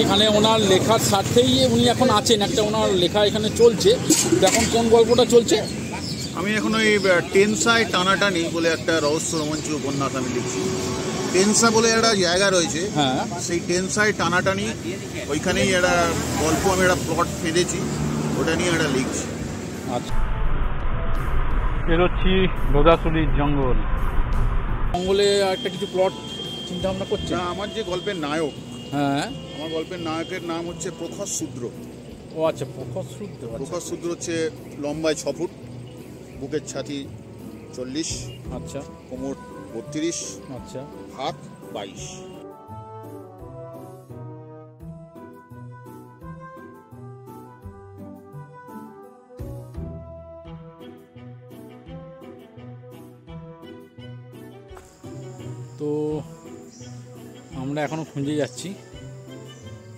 এখানে ওনার লেখার স্বার্থেই উনি এখন আছেন, একটা ওনার লেখা এখানে চলছে। তো এখন কোন গল্পটা চলছে? আমি এখন ওই টেনসায় টানাটানি বলে একটা রহস্য রোমাঞ্চ উপন্যাস আমি লিখছি। টেনসা বলে একটা জায়গা রয়েছে, হ্যাঁ, সেই টেনসায় টানাটানি ওইখানেই একটা গল্প, আমি একটা প্লট ফেঁদেছি, ওটা নিয়ে একটা লিখছি। আচ্ছা, বেরোচ্ছি লোদাসুলির জঙ্গল। জঙ্গলে একটা কিছু প্লট চিন্তা ভাবনা করছে। আমার যে গল্পের নায়ক, হ্যাঁ, আমার গল্পের নায়কের নাম হচ্ছে প্রখর শূদ্র। ও আচ্ছা, প্রখর শূদ্র। প্রখর শূদ্র হচ্ছে লম্বায় 6 ফুট, বুকের ছাতি 40, আচ্ছা, কোমর 32, আচ্ছা, হাত 22। তো আমরা এখনো খুঁজে যাচ্ছি,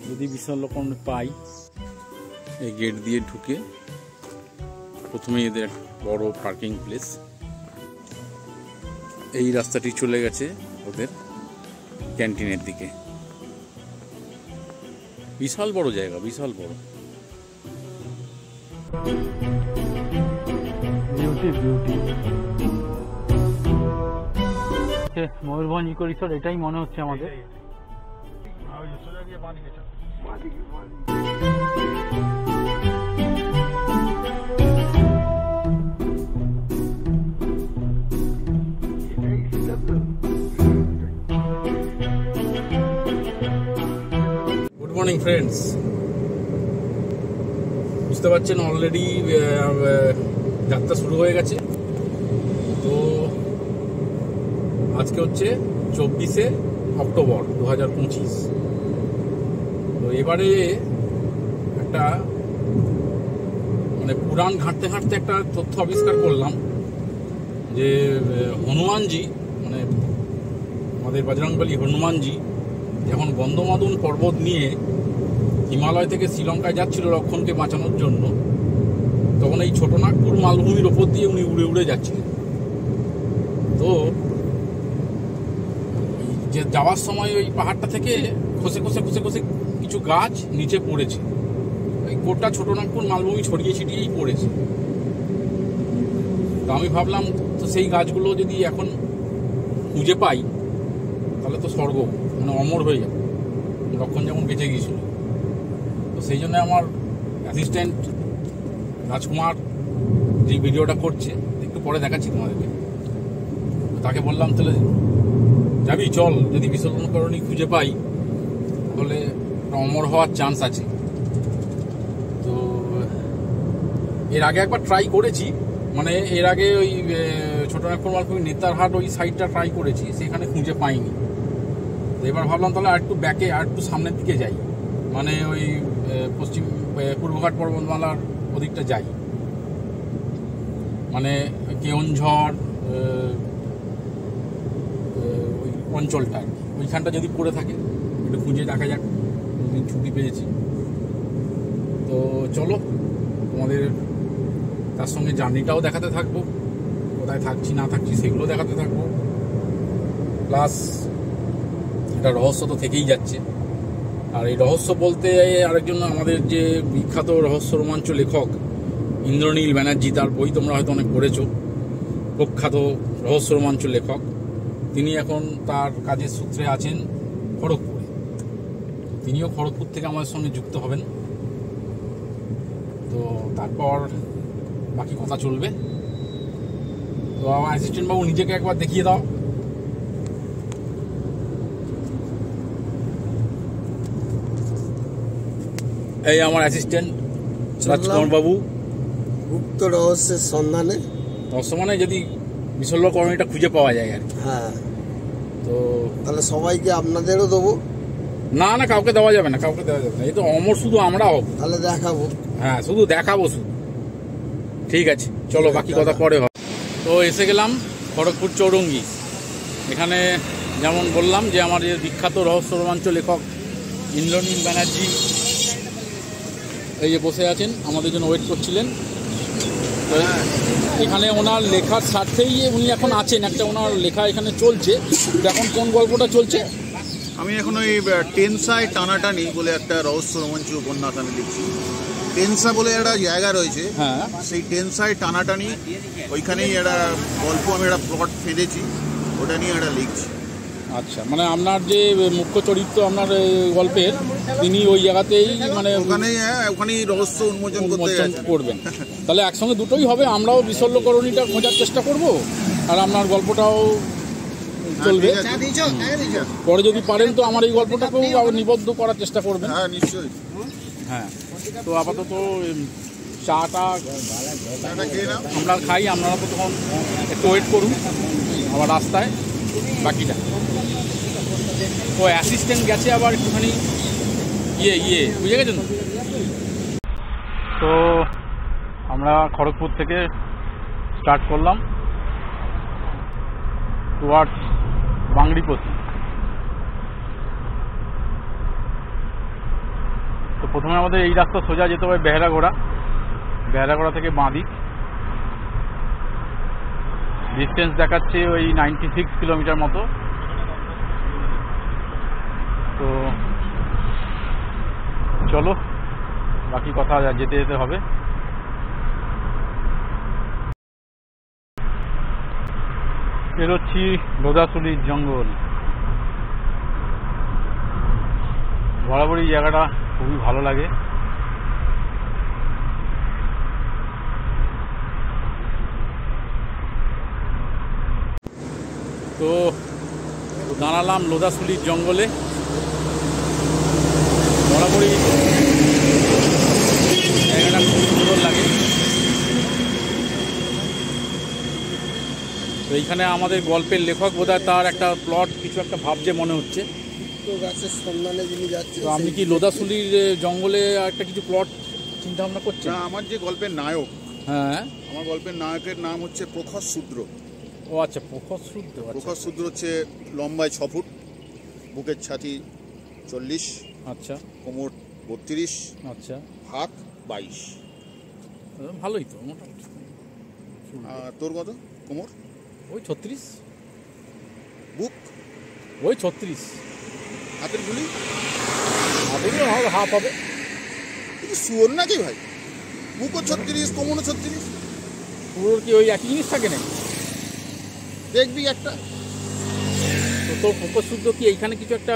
যদি বিশালক্ষণ পাই। এই গেট দিয়ে ঢুকে প্রথমে এদের এক বড় পার্কিং প্লেস, এই রাস্তাটি চলে গেছে ওদের ক্যান্টিনের দিকে। বিশাল বড় জায়গা, বিশাল বড়। Beauty beauty. Mayurbhanj eco resort, এটাই মনে হচ্ছে আমাদের। Good morning friends. বুঝতে পারছেন অলরেডি যাত্রা শুরু হয়ে গেছে। তো আজকে হচ্ছে 24শে অক্টোবর 2025। তো এবারে একটা মানে পুরাণ ঘাঁটতে ঘাঁটতে একটা তথ্য আবিষ্কার করলাম যে হনুমানজি, মানে আমাদের বজরংবলী হনুমানজি যখন গন্ধমাদন পর্বত নিয়ে হিমালয় থেকে শ্রীলঙ্কায় যাচ্ছিল লক্ষণকে বাঁচানোর জন্য, তখন এই ছোটনাগপুর মালভূমির ওপর দিয়ে উনি উড়ে উড়ে যাচ্ছিলেন। তো যে যাওয়ার সময় ওই পাহাড়টা থেকে খসে খসে খসে খসে কিছু গাছ নিচে পড়েছে, ওই গোটা ছোটনাগপুর মালভূমি ছড়িয়ে ছিটিয়েই পড়েছে। তো আমি ভাবলাম, তো সেই গাছগুলো যদি এখন খুঁজে পাই তাহলে তো স্বর্গ, মানে অমর হয়ে যাবে, লক্ষণ যেমন বেঁচে গিয়েছিল। তো সেই জন্য আমার অ্যাসিস্ট্যান্ট রাজকুমার যে ভিডিওটা করছে, একটু পরে দেখাচ্ছি তোমাদেরকে, তাকে বললাম তাহলে যাবি, চল, যদি বিসর্জনকরণী খুঁজে পাই তাহলে অমর হওয়ার চান্স আছে। তো এর আগে একবার ট্রাই করেছি, মানে এর আগে ওই ছোটনাগপুর মালভূমি নেতারহাট ওই সাইডটা ট্রাই করেছি, সেখানে খুঁজে পাইনি। তো এবার ভাবলাম তাহলে আর একটু ব্যাকে, আর একটু সামনের দিকে যাই, মানে ওই পশ্চিম পূর্বঘাট পর্বতমালার ওদিকটা যাই, মানে কেওনঝড় ওই অঞ্চলটা, ওইখানটা যদি পড়ে থাকে একটু খুঁজে দেখা যাক। দুদিন ছুটি পেয়েছি, তো চলো তোমাদের তার সঙ্গে জার্নিটাও দেখাতে থাকবো, কোথায় থাকছি না থাকছি সেগুলো দেখাতে থাকবো, প্লাস একটা রহস্য তো থেকেই যাচ্ছে। আর এই রহস্য বলতে আরেকজন আমাদের যে বিখ্যাত রহস্য রোমাঞ্চ লেখক ইন্দ্রনীল ব্যানার্জি, তার বই তোমরা হয়তো অনেক পড়েছ, প্রখ্যাত রহস্য রোমাঞ্চ লেখক। তিনি এখন তার কাজের সূত্রে আছেন খড়গপুরে, তিনিও খড়গপুর থেকে আমাদের সঙ্গে যুক্ত হবেন। তো তারপর বাকি কথা চলবে। তো আমার অ্যাসিস্ট্যান্ট বাবু নিজেকে একবার দেখিয়ে দাও। এই আমার অ্যাসিস্ট্যান্ট রাজকুমার বাবু, গুপ্ত রহস্যের সন্ধানে। রহস্য মানে যদি বিশল্যকরণীটা খুঁজে পাওয়া যায় আর কি। হ্যাঁ, তো তাহলে সবাইকে আপনাদেরও দেবো? না না, কাউকে দেওয়া যাবে না, কাউকে দেওয়া যাবে না, এই তো অমর শুধু আমরা হব। তাহলে দেখাবো। হ্যাঁ, শুধু দেখাবো শুধু। ঠিক আছে, চলো বাকি কথা পরে হবে। তো এসে গেলাম খড়গপুর চৌরঙ্গি। এখানে যেমন বললাম যে আমার যে বিখ্যাত রহস্য রোমাঞ্চ লেখক ইন্দ্রনীল ব্যানার্জি এই যে বসে আছেন, আমাদের জন্য ওয়েট করছিলেন। এখানে ওনার লেখার স্বার্থেই উনি এখন আছেন, একটা ওনার লেখা এখানে চলছে। তো এখন কোন গল্পটা চলছে? আমি এখন ওই টেনসায় টানাটানি বলে একটা রহস্য রোমাঞ্চ উপন্যাস আমি লিখছি। টেনসা বলে একটা জায়গা রয়েছে, হ্যাঁ, সেই টেনসায় টানাটানি ওইখানেই একটা গল্প, আমি একটা প্লট ফেঁদেছি, ওটা নিয়ে একটা লিখছি। আচ্ছা, মানে আপনার যে মুখ্য চরিত্র আপনার গল্পের, তিনি ওই জায়গাতেই মানে ওখানেই রহস্য উন্মোচন করবেন। তাহলে একসঙ্গে দুটোই হবে, আমরাও বিশল্যকরণীটা খোঁজার চেষ্টা করব আর আপনার গল্পটাও চলবে। পরে যদি পারেন তো আমার এই গল্পটাকেও নিবদ্ধ করার চেষ্টা করবেন। হ্যাঁ, নিশ্চয়ই। হ্যাঁ, তো আপাতত চাটা আমরা খাই, আপনারা তো তখন একটু ওয়েট করুন, আবার রাস্তায় বাকিটা। ও অ্যাসিস্ট্যান্ট গেছে আবার একটুখানি বুঝে গেছেন। তো আমরা খড়গপুর থেকে স্টার্ট করলাম টুয়ার্ডস বাংরিপোষি। তো প্রথমে আমাদের এই রাস্তা সোজা যেতে হবে বেহারাগোড়া থেকে বাঁদিক। ডিস্টেন্স দেখাচ্ছে ওই 96 কিলোমিটার মতো। তো চলো, বাকি কথা যেতে যেতে হবে। বেরোচ্ছি লোদাসুলির জঙ্গল। বরাবরই জায়গাটা খুবই ভালো লাগে। তো দাঁড়ালাম লোদাসুলির জঙ্গলে। বরাবরই জায়গাটা খুব সুন্দর লাগে। তো এইখানে আমাদের গল্পের লেখক বোধহয় তার একটা প্লট কিছু একটা ভাবছে মনে হচ্ছে। গাছের সন্ধানে যিনি যাচ্ছে। তো আপনি কি লোদাসুলির জঙ্গলে একটা কিছু প্লট চিন্তা ভাবনা করছেন? আমার যে গল্পের নায়ক, হ্যাঁ, আমার গল্পের নায়কের নাম হচ্ছে প্রখর শূদ্র। ও আচ্ছা, প্রখর শূদ্র। প্রখর শূদ্র হচ্ছে লম্বায় 6 ফুট, বুকের ছাতি 40, আচ্ছা, কোমর 32, আচ্ছা, হাত 22। ভালোই তো মোটামুটি। তোর কত কোমর? ওই 36। বুক ওই 36। হাতের গুলি হাফ হবে। শুয়োর নাকি ভাই? বুকও 36, কোমরও 36। পুরোর কি ওই একই জিনিস থাকে নাকি? দেখবি একটা। তো তোর প্রখর শূদ্র কি এইখানে কিছু একটা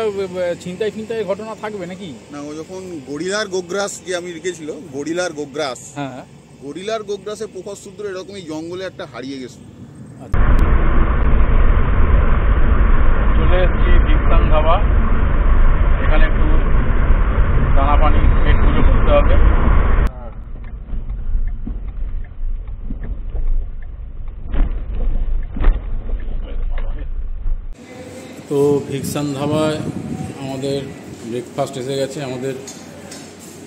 ছিনতাই ফিনতাই ঘটনা থাকবে নাকি? না, ও যখন গরিলার গোগ্রাস যে আমি লিখেছিল, গরিলার গোগ্রাস, হ্যাঁ, গরিলার গোগ্রাসে প্রখর শূদ্র এরকমই জঙ্গলে একটা হারিয়ে গেছিল। আচ্ছা, চলে এসেছি ভিকসান ধাবা। এখানে একটু দানা পানি পেট পুজো করতে হবে। তো ভিকসান ধাবায় আমাদের ব্রেকফাস্ট এসে গেছে। আমাদের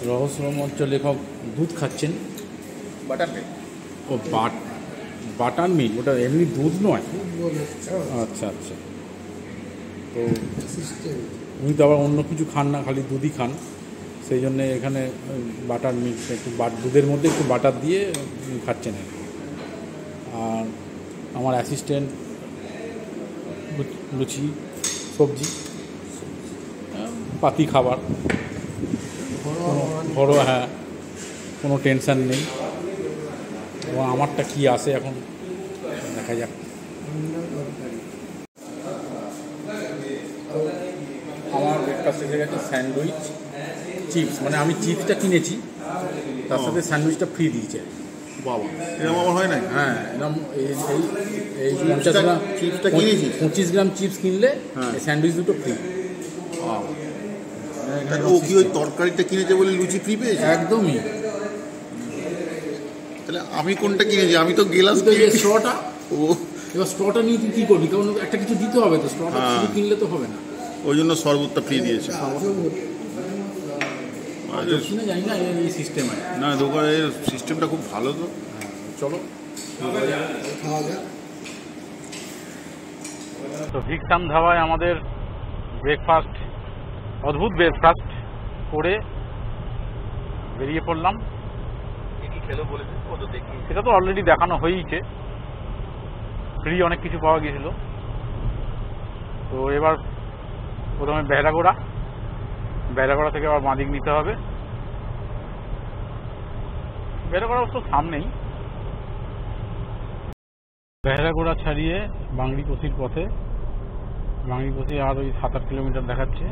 রহস্য রোমাঞ্চ লেখক দুধ খাচ্ছেন। Butter milk. ও বাটার মিল্ক, ওটা এমনি দুধ নয়? আচ্ছা আচ্ছা। তো উনি তো আবার অন্য কিছু খান না, খালি দুধই খান, সেই জন্যে এখানে বাটার মিল্ক একটু দুধের মধ্যে একটু বাটার দিয়ে খাচ্ছেন। আর আমার অ্যাসিস্ট্যান্ট লুচি সবজি পাতি খাবার, ঘরোয়া। হ্যাঁ, কোনো টেনশান নেই। এবং আমারটা কি আসে এখন দেখা যাক। আমার ব্রেকফাস্ট এসে গেছে স্যান্ডউইচ, চিপস, মানে আমি চিপসটা কিনেছি, তার সাথে স্যান্ডউইচটা ফ্রি দিয়েছে। বাবা, এরকম আমার হয় না? হ্যাঁ, এরকম এই 50 গ্রাম চিপসটা কিনেছি, 25 গ্রাম চিপস কিনলে এই স্যান্ডউইচ দুটো ফ্রি। ও কি ওই তরকারিটা কিনেছে বলে লুচি ফ্রি পেয়েছে? একদমই। তাহলে আমি কোনটা কিনেছি? আমি তো গেলাস স্ট্রটা। ও, এবার স্ট্রটা নিয়ে তুই কী করবি? কারণ একটা কিছু দিতে হবে তো, স্ট্রটা শুধু কিনলে তো হবে না। ওই জন্য শরবতটা ফ্রি দিয়েছে। কিনে জানি না এই সিস্টেম আছে না, দোকানের সিস্টেমটা খুব ভালো। তো চলো খাওয়া যাক। তো ভিকসান ধাবায় আমাদের ব্রেকফাস্ট, অদ্ভুত ব্রেকফাস্ট করে বেরিয়ে পড়লাম। সেটা তো অলরেডি দেখানো হয়েইছে, ফ্রি অনেক কিছু পাওয়া গিয়েছিল। তো এবার প্রথমে বেহরাগোড়া থেকে আবার বাঁদিক নিতে হবে। বেহরাগোড়া অবশ্য সামনেই। বেহরাগোড়া ছাড়িয়ে বাংরিপোষির পথে, বাংরিপোষি আর ওই 7-8 কিলোমিটার দেখাচ্ছে।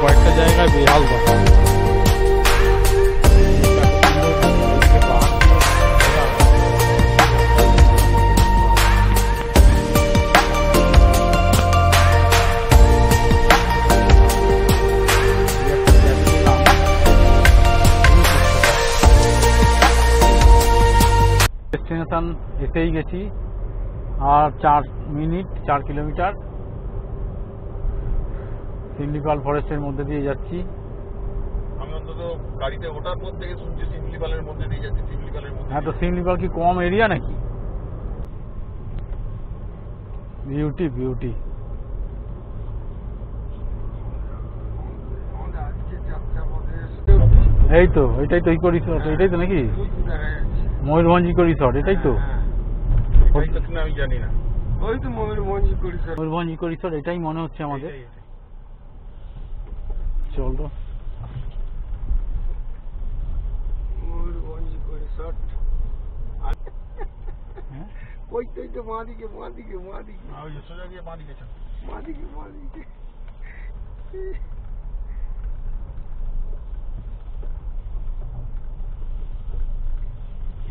কয়েকটা জায়গায় বেহাল দশা। ডেস্টিনেশন এসেই গেছি, আর 4 কিলোমিটার সিমলিপাল ফরেস্টের মধ্যে দিয়ে যাচ্ছি। আমি অন্তত গাড়িতে ওঠার পর থেকে শুনছি সিমলিপালের মধ্যে দিয়ে যাচ্ছি, সিমলিপালের মধ্যে। হ্যাঁ, তো সিমলিপাল কি কম এরিয়া নাকি? বিউটি এই তো, এটাই তো ইকো রিসর্ট, এটাই তো নাকি ময়ূরভঞ্জ ইকো রিসর্ট, এটাই তো। আমি জানি না, ওই তো Mayurbhanj eco resort. Mayurbhanj eco resort এটাই মনে হচ্ছে আমাদের। চল তো, ময়ূরভঞ্জ ইকো রিসর্ট। ওই তো মাদিকে সোজা গিয়ে বাঁ দিকে চল। মাদিকে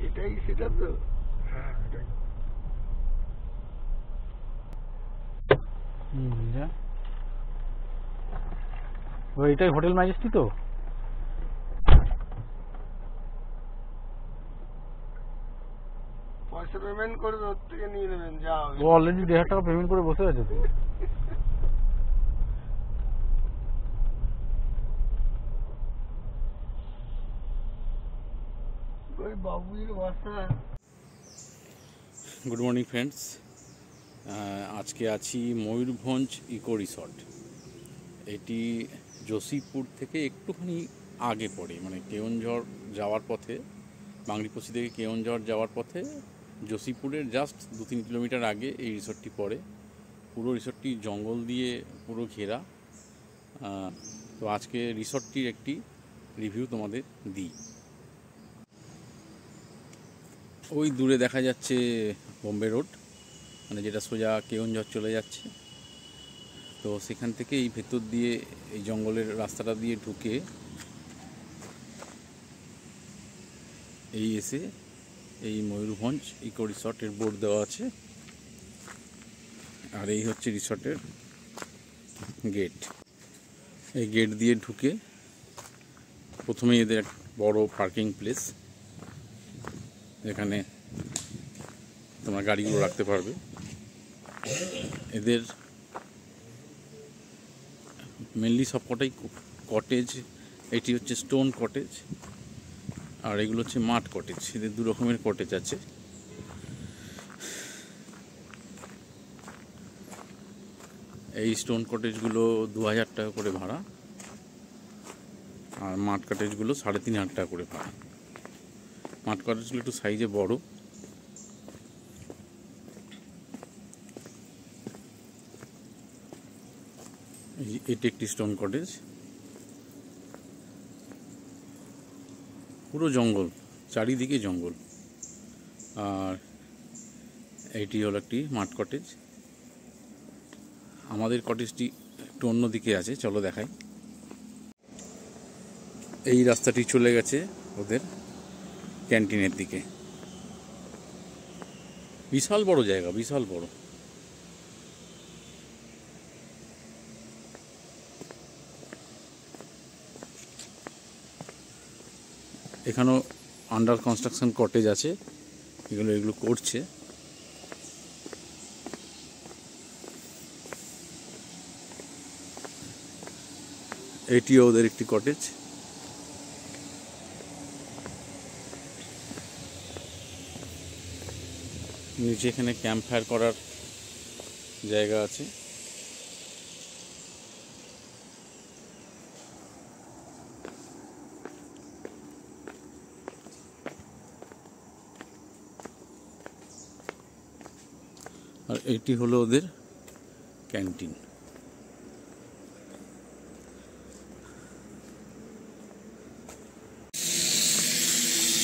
এটাই সেটা তো। হ্যাঁ এটাই। এটাই হোটেল ম্যাজেস্টি তো। পয়সা পেমেন্ট করে ওর থেকে নিয়ে নেবেন, যা ও অলরেডি 1,500 টাকা পেমেন্ট করে বসে আছে তো। ওই বাবুর বাসা। গুড মর্নিং ফ্রেন্ডস, আজকে আছি ময়ূরভঞ্জ ইকো রিসর্ট। এটি জসিপুর থেকে একটুখানি আগে পড়ে, মানে কেওনঝড় যাওয়ার পথে, বাংরিপোষি থেকে কেওনঝড় যাওয়ার পথে জসিপুরের জাস্ট 2-3 কিলোমিটার আগে এই রিসর্টটি পড়ে। পুরো রিসর্টটি জঙ্গল দিয়ে পুরো ঘেরা। তো আজকে রিসর্টটির একটি রিভিউ তোমাদের দিই। ওই দূরে দেখা যাচ্ছে বোম্বে রোড, মানে যেটা সোজা কেওনঝড় চলে যাচ্ছে। তো সেখান থেকে এই ভেতর দিয়ে, এই জঙ্গলের রাস্তাটা দিয়ে ঢুকে এই এসে এই ময়ূরভঞ্জ ইকো রিসর্টের বোর্ড দেওয়া আছে। আর এই হচ্ছে রিসর্টের গেট। এই গেট দিয়ে ঢুকে প্রথমেই এদের এক বড় পার্কিং প্লেস, এখানে তোমরা গাড়িগুলো রাখতে পারবে। এদের মেনলি সব কটাই কটেজ। এটি হচ্ছে স্টোন কটেজ, আর এগুলো হচ্ছে মাড কটেজ। এদের দু রকমের কটেজ আছে। এই স্টোন কটেজগুলো 2000 টাকা করে ভাড়া, আর মাড কটেজগুলো 3500 টাকা করে ভাড়া। মাড কটেজগুলো একটু সাইজে বড়। এটি একটি স্টোন কটেজ, পুরো জঙ্গল, চারিদিকে জঙ্গল। আর এইটি হলো একটি মাড কটেজ। আমাদের কটেজটি একটু অন্যদিকে আছে, চলো দেখাই। এই রাস্তাটি চলে গেছে ওদের ক্যান্টিনের দিকে। বিশাল বড় জায়গা, বিশাল বড়। এখানেও আন্ডার কনস্ট্রাকশন কটেজ আছে, এগুলো করছে। এটিও ওদের একটি কটেজ। নিচে এখানে ক্যাম্প ফায়ার করার জায়গা আছে। আর এটি হলো ওদের ক্যান্টিন।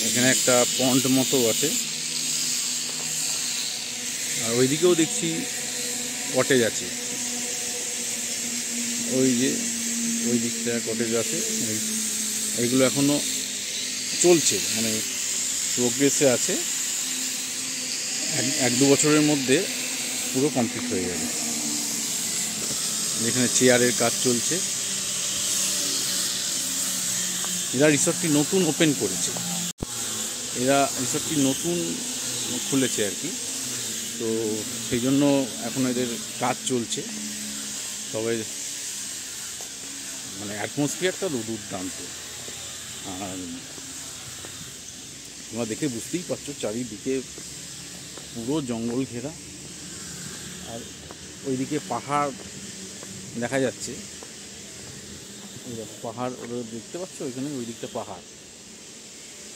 এখানে একটা পন্ড মতো আছে, আর ওইদিকেও দেখছি কটেজ আছে। ওই দিকটা কটেজ আছে। এইগুলো এখনো চলছে, মানে প্রোগ্রেসে আছে। 1-2 বছরের মধ্যে পুরো কমপ্লিট হয়ে যাবে। যেখানে চেয়ারের কাজ চলছে। এরা রিসর্টটি নতুন ওপেন করেছে, এরা রিসর্টটি নতুন খুলেছে আর কি। তো সেই জন্য এখন এদের কাজ চলছে। তবে মানে অ্যাটমসফিয়ারটা দুর্দান্ত। আর তোমরা দেখে বুঝতেই পারছো, চারিদিকে পুরো জঙ্গল ঘেরা। আর ওইদিকে পাহাড় দেখা যাচ্ছে, পাহাড় ওরা দেখতে পাচ্ছ ওইখানে, ওই দিকটা পাহাড়,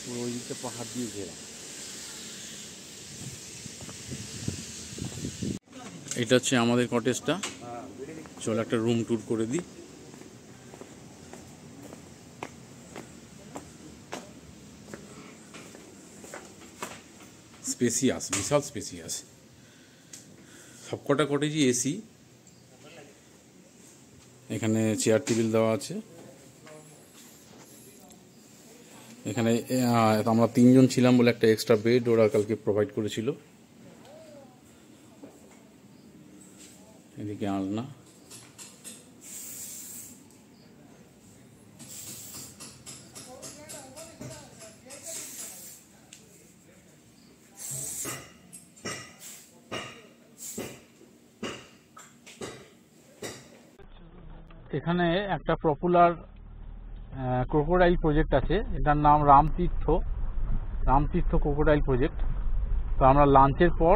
পুরো ওই দিকটা পাহাড় দিয়ে ঘেরা। এটা হচ্ছে আমাদের কটেজটা। চলো একটা রুম ট্যুর করে দিই। স্পেসিয়াস, বিশাল স্পেসিয়াস। সবকটা কটেজই এসি। এখানে চেয়ার টেবিল দেওয়া আছে। এখানে আমরা 3 জন ছিলাম বলে একটা এক্সট্রা বেড ওরা কালকে প্রোভাইড করেছিল। এদিকে আলনা। এখানে একটা পপুলার ক্রোকোডাইল প্রজেক্ট আছে, এটার নাম রামতীর্থ ক্রোকোডাইল প্রজেক্ট। তো আমরা লাঞ্চের পর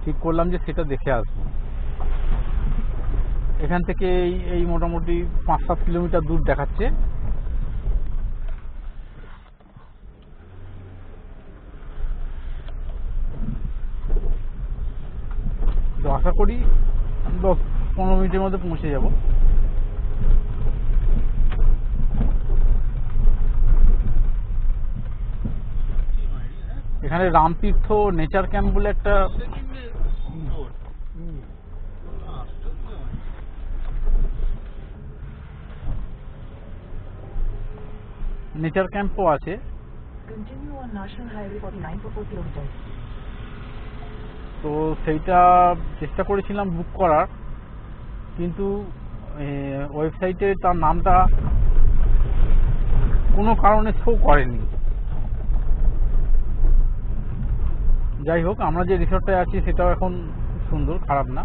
ঠিক করলাম যে সেটা দেখে আসবো। এখান থেকে এই মোটামুটি 5-7 কিলোমিটার দূর দেখাচ্ছে। তো আশা করি 10-15 মিনিটের মধ্যে পৌঁছে যাব। এখানে রামতীর্থ নেচার ক্যাম্প বলে একটা নেচার ক্যাম্পও আছে। তো সেইটা চেষ্টা করেছিলাম বুক করার, কিন্তু ওয়েবসাইটে তার নামটা কোনো কারণে শো করেনি। যাই হোক, আমরা যে রিসর্টটায় আছি সেটাও এখন খুব সুন্দর, খারাপ না।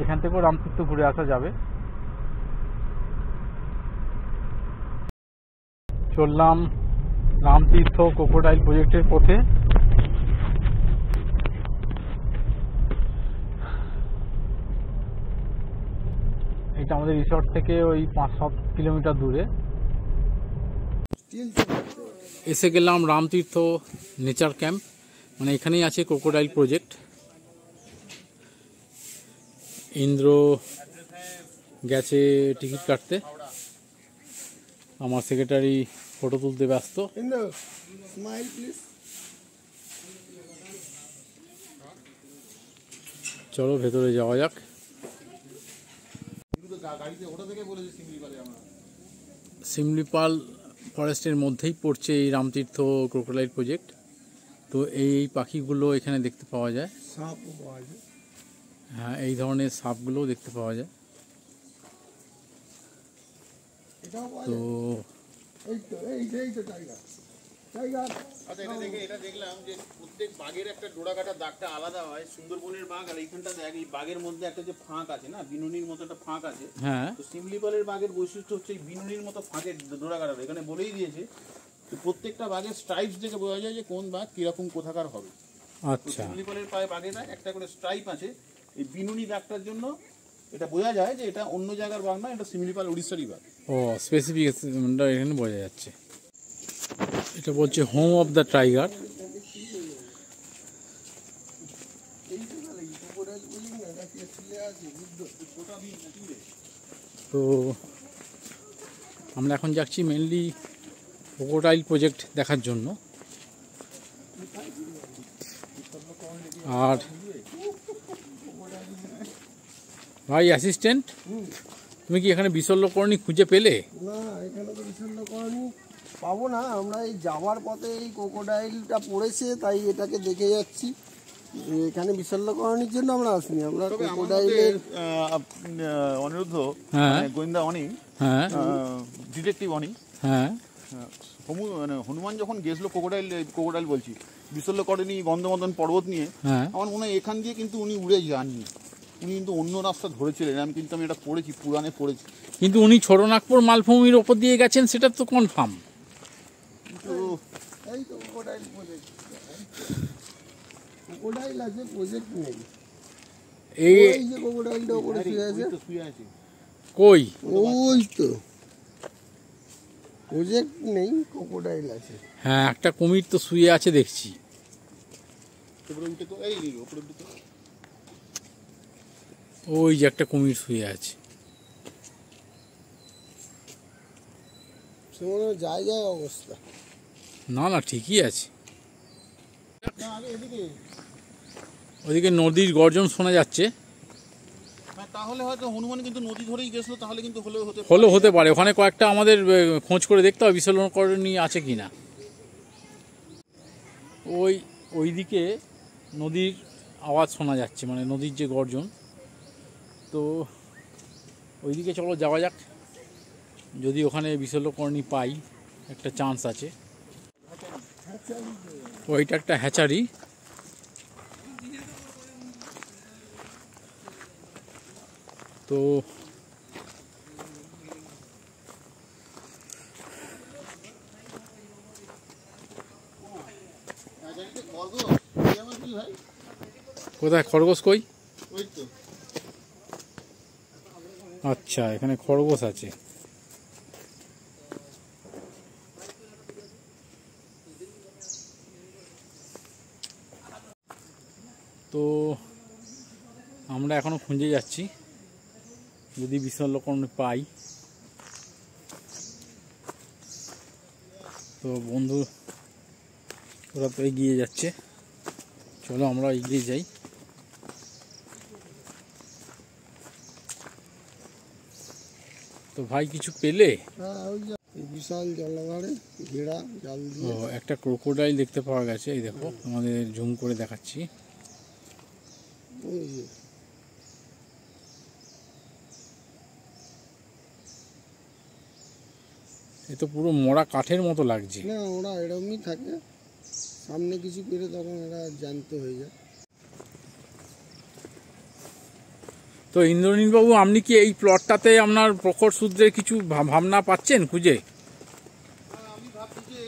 এখান থেকেও রামতীর্থ ঘুরে আসা যাবে। চললাম রামতীর্থ ক্রোকোডাইল প্রজেক্টের পথে। এটা আমাদের রিসর্ট থেকে ওই 5-7 কিলোমিটার দূরে। এসে গেলাম রামতীর্থ নেচার ক্যাম্প, মানে এখানেই আছে ক্রোকোডাইল প্রজেক্ট। ইন্দ্র গেছে টিকিট কাটতে, আমার সেক্রেটারি ফটো তুলতে ব্যস্ত। চলো ভেতরে যাওয়া যাক। শিমলিপাল ফরেস্টের মধ্যেই পড়ছে এই রামতীর্থ ক্রোকোডাইল প্রজেক্ট। তো এই পাখিগুলো এখানে দেখতে পাওয়া যায়, হ্যাঁ এই ধরনের সাপগুলোও দেখতে পাওয়া যায়। তো আচ্ছা, এটা দেখলাম যে প্রত্যেক বাঘের একটা ডোরা কাটা দাগটা আলাদা হয়। সুন্দরবনের বাঘ আর এইখানটা দেখ, এই বাঘের মধ্যে একটা যে ফাঁক আছে না, বিনুনির মতো একটা ফাঁক আছে। হ্যাঁ, তো শিমলিপালের বাঘের বৈশিষ্ট্য হচ্ছে এই বিনুনির মতো ফাঁকের ডোরা কাটা। এখানে বলেই দিয়েছে যে প্রত্যেকটা বাঘের স্ট্রাইপস দেখে বোঝা যায় যে কোন বাঘ কিরকম কোথাকার হবে। আচ্ছা, শিমলিপালের পায়ে বাঘেরা একটা করে স্ট্রাইপ আছে, এই বিনুনি দাগটার জন্য এটা বোঝা যায় যে এটা অন্য জায়গার বাঘ না, এটা শিমলিপাল উড়িষ্যারই বাঘ। ও স্পেসিফিকেশনটা এখানে বোঝা যাচ্ছে। এটা বলছে হোম অফ দ্য টাইগার। তো আমরা এখন যাচ্ছি মেনলি ক্রোকোডাইল প্রজেক্ট দেখার জন্য। আর ভাই অ্যাসিস্ট্যান্ট, তুমি কি এখানে বিশল্যকরণী খুঁজে পেলে? না, এখানে তো বিশল্যকরণী পাবো না। আমরা এই যাওয়ার পথে এই ক্রোকোডাইলটা পড়েছে, তাই এটাকে দেখে যাচ্ছি। এখানে বিশল্যকরণীর জন্য আমরা আসিনি, আমরা ক্রোকোডাইলের অনিরুদ্ধ, হ্যাঁ গোয়েন্দা অনি, হ্যাঁ ডিটেকটিভ অনি, হ্যাঁ হনুমান যখন গেছিল ক্রোকোডাইল বলছি বিশল্যকরণী গন্ধমদন পর্বত নিয়ে, হ্যাঁ আমার মনে হয় এখান দিয়ে কিন্তু উনি উড়ে যাননি, উনি কিন্তু অন্য রাস্তা ধরেছিলেন। কিন্তু আমি এটা পড়েছি, পুরাণে পড়েছি। কিন্তু উনি ছোটনাগপুর মালভূমির ওপর দিয়ে গেছেন, সেটা তো কনফার্ম। এই তো ক্রোকোডাইল প্রজেক্ট, ক্রোকোডাইল আছে, প্রজেক্ট নেই। এই যে ক্রোকোডাইলটা উপরে শুয়ে আছে, কই? ওই তো প্রজেক্ট নেই, ক্রোকোডাইল আছে। হ্যাঁ, একটা কুমির তো শুয়ে আছে দেখছি। ওই যে একটা কুমির শুয়ে আছে। জায়গায় অবস্থা না না, ঠিকই আছে। ওদিকে নদীর গর্জন শোনা যাচ্ছে। তাহলে হয়তো হনুমান কিন্তু নদী ধরেই গেছিল, তাহলে কিন্তু হতে পারে। ওখানে কয়েকটা আমাদের খোঁজ করে দেখতে হবে বিশল্যকরণী আছে কিনা। ওইদিকে নদীর আওয়াজ শোনা যাচ্ছে, মানে নদীর যে গর্জন। তো ওইদিকে চলো যাওয়া যাক, যদি ওখানে বিশল্যকরণী পাই, একটা চান্স আছে। ওইটা একটা হ্যাচারি। তো কোথায় খরগোশ? কই? আচ্ছা, এখানে খরগোশ আছে। তো আমরা এখনো খুঁজে যাচ্ছি, যদি বিশল্যকরণী পাই। তো বন্ধু ওরা তো এগিয়ে যাচ্ছে, চলো আমরা এগিয়ে যাই। তো ভাই কিছু পেলে? বিশাল জলাধারে ঘেরা জাল দিয়ে একটা ক্রোকোডাইল দেখতে পাওয়া গেছে। এই দেখো, আমাদের জুম করে দেখাচ্ছি। এ তো পুরো মরা কাঠের মতো লাগছে। না, ওরা এরকমই থাকে, সামনে কিছু পেলে তখন এরা জ্যান্ত হয়ে যায়। তো ইন্দ্রনীল বাবু, আপনি কি এই প্লটটাতে আপনার প্রখর সূত্রের কিছু ভাবনা পাচ্ছেন খুঁজে? আমি ভাবছি যে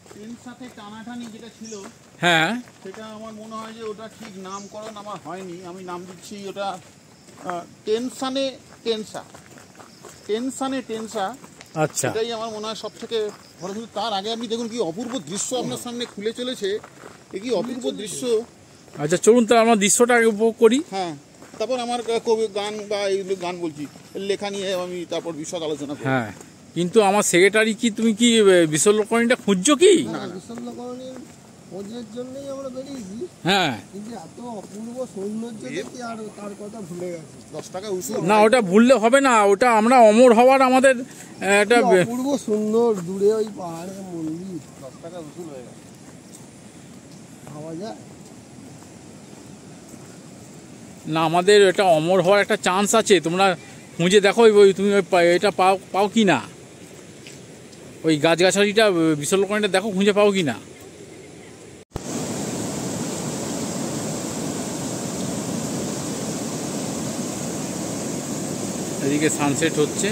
ট্রেনের সাথে টানাটানি যেটা ছিল হ্যাঁ, সেটা আমার মনে হয় যে ওটা ঠিক নামকরণ আমার হয়নি। আমি নাম দিচ্ছি ওটা টেনশানে টেনসা, টেনশানে টেনসা। আচ্ছা। এটাই আমার মনে হয় সব থেকে ভালো। কিন্তু তার আগে আপনি দেখুন কি অপূর্ব দৃশ্য আপনার সামনে খুলে চলেছে। এ কি অপূর্ব দৃশ্য। আচ্ছা চলুন তাহলে আমরা দৃশ্যটা আগে উপভোগ করি। হ্যাঁ, তারপর আমার কবি গান বা এইগুলো গান বলছি লেখা নিয়ে আমি তারপর বিশদ আলোচনা করব। হ্যাঁ, কিন্তু আমার সেক্রেটারি কি তুমি কি বিশ্বলোকনীটা খুঁজছো কি? বিশ্বলোকনীর খোঁজের জন্যই আমরা বেরিয়েছি, হ্যাঁ, কিন্তু এত অপূর্ব সৌন্দর্য দেখি আর তার কথা ভুলে গেছি। 10 টাকা উসুল না ওটা ভুললে হবে না, ওটা আমরা অমর হওয়ার আমাদের একটা কি অপূর্ব সুন্দর দূরে ওই পাহাড়ের মন্দির। 10 টাকা উসুল হয়ে গেছে। ভাবা যায় না, আমাদের এটা অমর হওয়ার একটা চান্স আছে। তোমরা খুঁজে দেখো ওই তুমি ওই এটা পাও কি না, ওই গাছগাছালিটা বিশ্বলোকনীটা দেখো খুঁজে পাও কি না। এদিকে সানসেট হচ্ছে।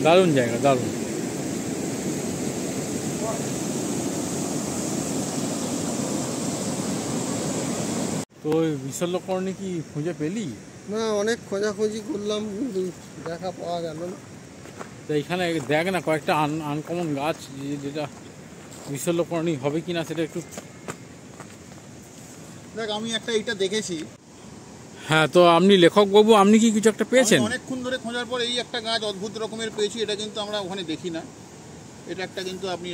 দারুণ জায়গা, দারুণ। তো ওই বিশ্বলোকনী কি খুঁজে পেলি? না, অনেক খোঁজাখুঁজি করলাম কিন্তু দেখা পাওয়া গেল না। তো এখানে দেখ না কয়েকটা আনকমন গাছ, যেটা বিশ্বলোকনী হবে কিনা সেটা একটু। দেখ আমি একটা এইটা দেখেছি। হ্যাঁ, তো আপনি লেখক বাবু, আপনি কি কিছু একটা পেয়েছেন? আমি অনেকক্ষণ ধরে খোঁজার পর এই একটা গাছ অদ্ভুত রকমের পেয়েছি। এটা কিন্তু আমরা ওখানে দেখি না। এটা একটা কিন্তু আপনি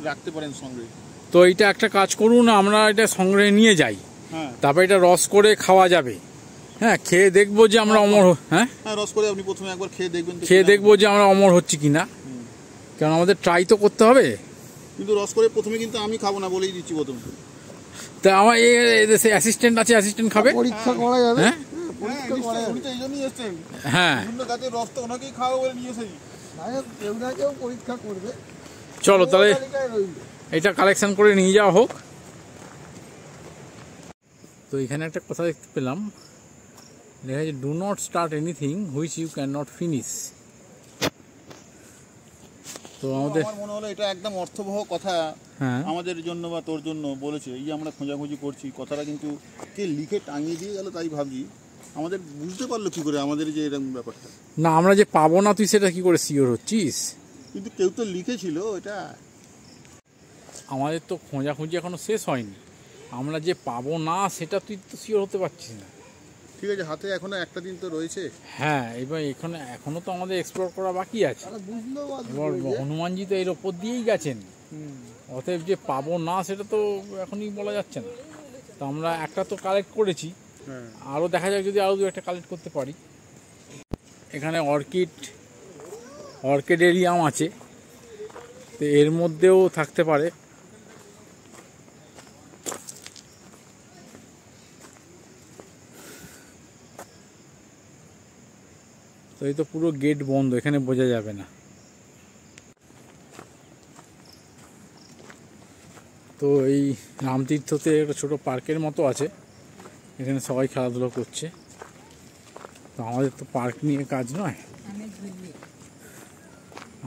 রাখতে পারেন সঙ্গে। তো এইটা একটা কাজ করুন, আমরা এটা সংগ্রহে নিয়ে যাই, হ্যাঁ, তারপর এটা রস করে খাওয়া যাবে। হ্যাঁ, খেয়ে দেখবো যে আমরা অমর হ্যাঁ হ্যাঁ, রস করে আপনি প্রথমে একবার খেয়ে দেখবেন তো খেয়ে কিনা। দেখবো যে আমরা অমর হচ্ছি কিনা, কারণ আমাদের ট্রাই তো করতে হবে। কিন্তু রস করে প্রথমে কিন্তু আমি খাবো না, বলেই দিচ্ছি প্রথমে। তা আমার এই অ্যাসিস্ট্যান্ট আছে, অ্যাসিস্ট্যান্ট খাবে। পরীক্ষা করা যাবে। হ্যাঁ পরীক্ষা করা যাবে। উনি তো এই জন্যই এসছেন। হ্যাঁ, বিভিন্ন গাছের রস তো ওনাকেই খাওয়া বলে নিয়ে এসেছি। যাই হোক, কেউ না কেউ পরীক্ষা করবে। চলো তাহলে তালিকায় রইল। এটা কালেকশন করে নিয়ে যাওয়া হোক। তো এখানে একটা কথা দেখতে পেলাম, লেখা আছে do not start anything which you can not finish. তো আমাদের আমার মনে হলো এটা একদম অর্থবহ কথা হ্যাঁ আমাদের জন্য বা তোর জন্য বলেছে। এই যে আমরা খোঁজাখুঁজি করছি, কথাটা কিন্তু কে লিখে টাঙিয়ে দিয়ে গেল তাই ভাবছি। আমাদের বুঝতে পারলো কি করে আমাদের যে এরকম ব্যাপারটা। না, আমরা যে পাবো না তুই সেটা কি করে শিওর হচ্ছিস? কিন্তু কেউ তো লিখেছিল এটা। আমাদের তো খোঁজাখুঁজি এখনো শেষ হয়নি, আমরা যে পাবো না সেটা তুই তো শিওর হতে পারছিস না। ঠিক আছে, হাতে এখনো একটা দিন তো রয়েছে। হ্যাঁ, এবার এখনো তো আমাদের এক্সপ্লোর করা বাকি আছে। তারা বুঝলো বা এবার হনুমানজি তো এর ওপর দিয়েই গেছেন, অতএব যে পাবো না সেটা তো এখনই বলা যাচ্ছে না। তো আমরা একটা তো কালেক্ট করেছি, হ্যাঁ, আরও দেখা যাক যদি আরও দু একটা কালেক্ট করতে পারি। এখানে অর্কিডেরিয়াম আছে, তো এর মধ্যেও থাকতে পারে। তো এই তো পুরো গেট বন্ধ, এখানে বোঝা যাবে না। তো এই রামতীর্থতে একটা ছোটো পার্কের মতো আছে, এখানে সবাই খেলাধুলো করছে। তো আমাদের তো পার্ক নিয়ে কাজ নয়,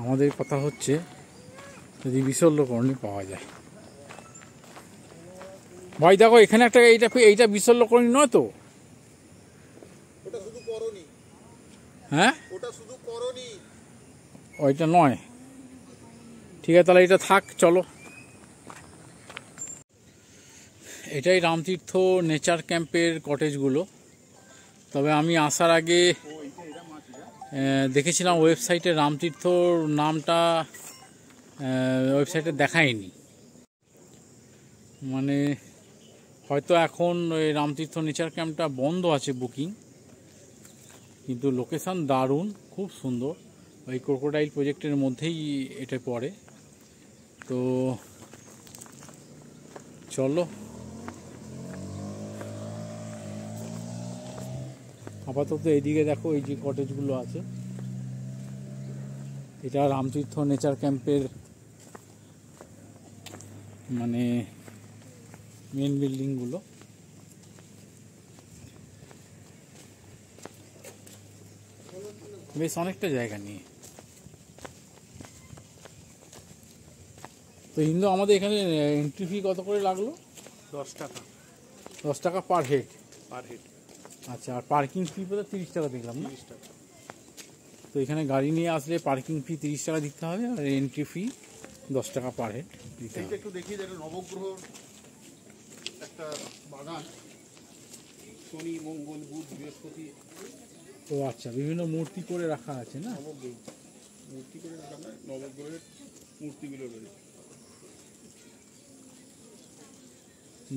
আমাদের কথা হচ্ছে যদি বিশ্বলোকনী পাওয়া যায়। ভাই দেখো এখানে একটা এইটা বিশ্বলোকনী নয় তো? ওটা শুধু করনি, হ্যাঁ, ওটা শুধু করনি। ওইটা নয়। ঠিক আছে, তাহলে এটা থাক, চলো। এটাই রামতীর্থ নেচার ক্যাম্পের কটেজগুলো। তবে আমি আসার আগে দেখেছিলাম ওয়েবসাইটে রামতীর্থর নামটা ওয়েবসাইটে দেখায়নি, মানে হয়তো এখন ওই রামতীর্থ নেচার ক্যাম্পটা বন্ধ আছে বুকিং, কিন্তু লোকেশান দারুণ, খুব সুন্দর। ওই ক্রোকোডাইল প্রজেক্টের মধ্যেই এটা পড়ে। তো চলো, আপাতত এইদিকে দেখো এই যে কটেজগুলো আছে, এটা রামতীর্থ নেচার ক্যাম্পের মানে মেন বিল্ডিংগুলো। বেশ অনেকটা জায়গা নিয়ে। তো হিন্দু আমাদের এখানে এন্ট্রি ফি কত করে লাগলো? 10 টাকা 10 টাকা পার হেড। Per head. আচ্ছা, আর পার্কিং ফি বোধহয় 30 টাকা দেখলাম না? 30 টাকা। তো এখানে গাড়ি নিয়ে আসলে পার্কিং ফি 30 টাকা দিতে হবে, আর এন্ট্রি ফি 10 টাকা পার হেড দিতে এইটা হবে। একটু দেখি, যেটা নবগ্রহ একটা বাগান, শনি মঙ্গল বুধ বৃহস্পতি ও আচ্ছা, বিভিন্ন মূর্তি করে রাখা আছে না? নবগ্রহ মূর্তি করে রাখা নয়, নবগ্রহের মূর্তিগুলো রয়েছে।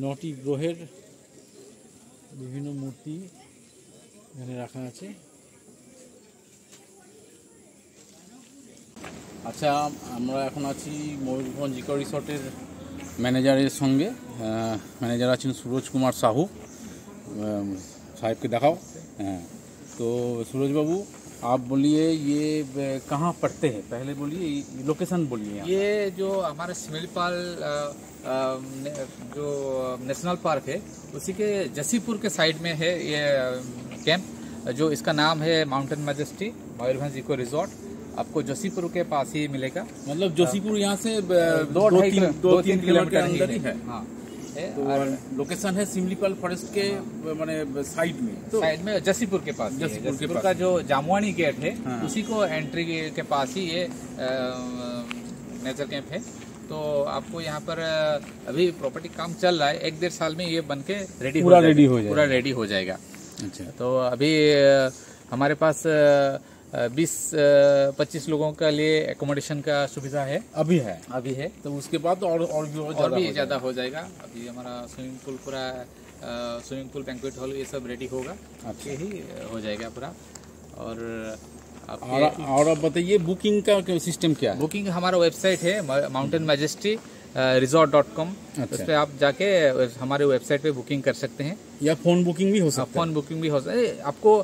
9টি গ্রহের বিভিন্ন মূর্তি এখানে রাখা আছে। আচ্ছা, আমরা এখন আছি ময়ূরভঞ্জ ইকো রিসর্টের ম্যানেজারের সঙ্গে। ম্যানেজার আছেন সুরজ কুমার সাহু। সাহেবকে দেখাও। হ্যাঁ, তো सूरज बाबू आप बोलिए ये कहाँ पड़ते हैं, पहले बोलिए लोकेशन बोलिए। ये जो हमारा सिमलीपाल जो नेशनल पार्क है उसी के जसीपुर के साइड में है ये कैंप, जो इसका नाम है mountain majesty Mayurbhanj eco resort. आपको जसीपुर के पास ही मिलेगा। मतलब जोशीपुर यहाँ से 2-3 किलोमीटर अंदर ही है। हाँ, तो लोकेशन है सिमलीपाल फॉरेस्ट के माने साइड में, तो साइड में जसीपुर के पास ही है। जसीपुर के जसीपुर पास। का जो जामुआनी गेट है हाँ। उसी को एंट्री के पास ही ये नेचर कैंप है। तो आपको यहाँ पर अभी प्रॉपर्टी काम चल रहा है, 1-1.5 साल में ये बन के पूरा रेडी हो जाएगा। पूरा रेडी हो जाएगा। अच्छा, तो अभी हमारे पास 20-25 लोगों के लिए एकोमोडेशन का सुविधा है, अभी है। अभी है। तो उसके बाद और भी ज़्यादा हो जाएगा। अभी हमारा स्विमिंग पूल पूरा स्विमिंग पूल बैंक्वेट हॉल ये सब रेडी होगा। अच्छा। ये ही हो जाएगा पूरा। और और आप बताइए बुकिंग का सिस्टम क्या है? बुकिंग हमारा वेबसाइट है माउंटेन मैजेस्टी resort.com। अच्छा। उस पर आप जाके हमारे वेबसाइट पे बुकिंग कर सकते हैं, या फोन बुकिंग भी हो सकता फोन बुकिंग भी हो सकता है। आपको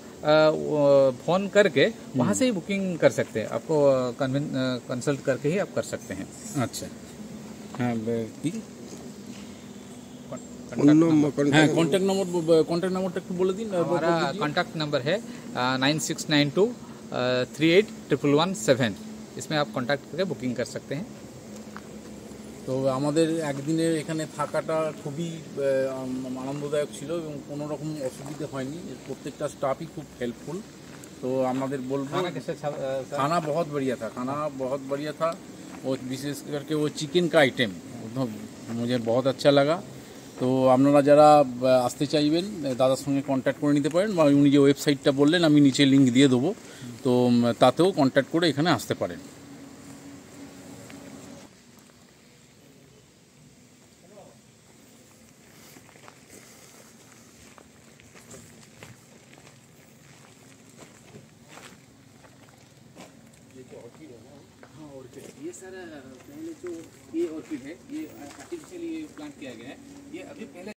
फोन करके वहाँ से ही बुकिंग कर सकते हैं, आपको कंसल्ट करके ही आप कर सकते हैं। है? अच्छा, हाँ ठीक। নম্বর হ্যাঁ, কন্ট্যাক্ট নম্বরটা একটু বলে দিন। हमारा कॉन्टैक्ट नंबर है 9692381117। इसमें आप कॉन्टैक्ट करके बुकिंग कर सकते हैं। তো আমাদের একদিনের এখানে থাকাটা খুবই আনন্দদায়ক ছিল এবং কোনো রকম অসুবিধে হয়নি। প্রত্যেকটা স্টাফই খুব হেল্পফুল। तो আমাদের বলবো खाना बहुत बढ़िया था, खाना बहुत बढ़िया था। और विशेष करके वो चिकन का आइटेम मुझे बहुत अच्छा लगा। তো আপনারা যারা আসতে চাইবেন দাদার সঙ্গে কন্ট্যাক্ট করে নিতে পারেন, বা উনি যে ওয়েবসাইটটা বললেন আমি নিচে লিঙ্ক দিয়ে দেবো, তো তাতেও কন্ট্যাক্ট করে এখানে আসতে পারেন। ये सर पहले जो ये ऑर्किड है ये आर्टिफिशियली प्लांट किया गया है। ये अभी पहले